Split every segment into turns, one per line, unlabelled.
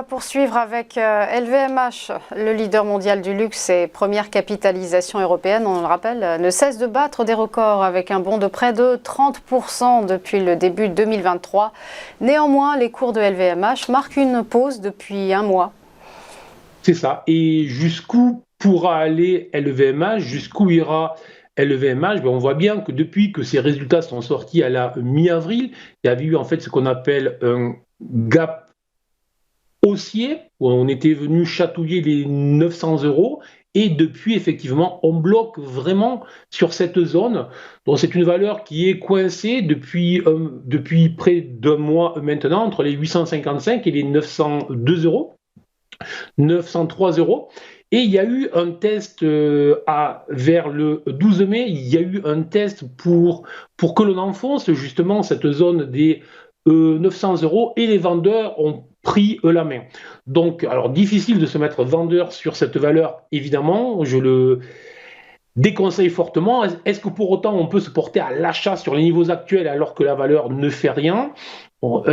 poursuivre avec LVMH, le leader mondial du luxe et première capitalisation européenne, on le rappelle, ne cesse de battre des records avec un bond de près de 30% depuis le début 2023. Néanmoins, les cours de LVMH marquent une pause depuis un mois.
C'est ça. Et jusqu'où pourra aller LVMH? Jusqu'où ira LVMH? On voit bien que depuis que ces résultats sont sortis à la mi-avril, il y avait eu en fait ce qu'on appelle un gap haussier, où on était venu chatouiller les 900 euros. Et depuis, effectivement, on bloque vraiment sur cette zone. Donc, c'est une valeur qui est coincée depuis près d'un mois maintenant, entre les 855 et les 902 euros. 903 euros. Et il y a eu un test vers le 12 mai, il y a eu un test pour que l'on enfonce justement cette zone des 900 euros et les vendeurs ont pris la main. Donc, alors difficile de se mettre vendeur sur cette valeur, évidemment, je le déconseille fortement. Est-ce que pour autant on peut se porter à l'achat sur les niveaux actuels alors que la valeur ne fait rien? Bon,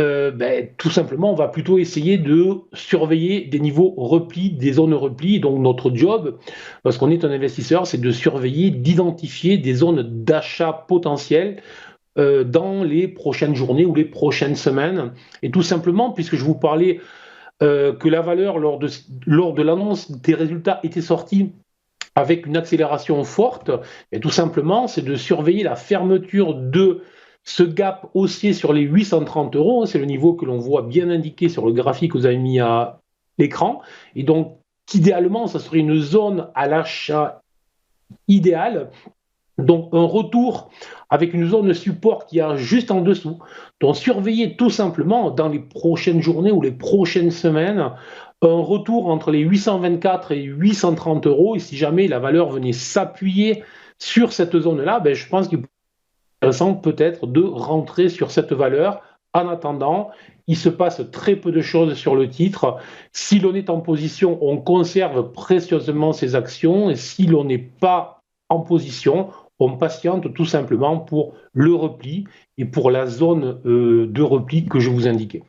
tout simplement, on va plutôt essayer de surveiller des niveaux repli, des zones repli. Donc notre job, parce qu'on est un investisseur, c'est de surveiller, d'identifier des zones d'achat potentielles dans les prochaines journées ou les prochaines semaines. Et tout simplement, puisque je vous parlais que la valeur lors de l'annonce des résultats était sortie avec une accélération forte, et tout simplement, c'est de surveiller la fermeture de ce gap haussier sur les 830 euros. C'est le niveau que l'on voit bien indiqué sur le graphique que vous avez mis à l'écran. Et donc, idéalement, ça serait une zone à l'achat idéale. Donc, un retour avec une zone de support qui est juste en dessous. Donc, surveillez tout simplement dans les prochaines journées ou les prochaines semaines un retour entre les 824 et 830 euros. Et si jamais la valeur venait s'appuyer sur cette zone-là, je pense qu'il est intéressant peut-être de rentrer sur cette valeur. En attendant, il se passe très peu de choses sur le titre. Si l'on est en position, on conserve précieusement ses actions. Et si l'on n'est pas en position, on patiente tout simplement pour le repli et pour la zone de repli que je vous indiquais.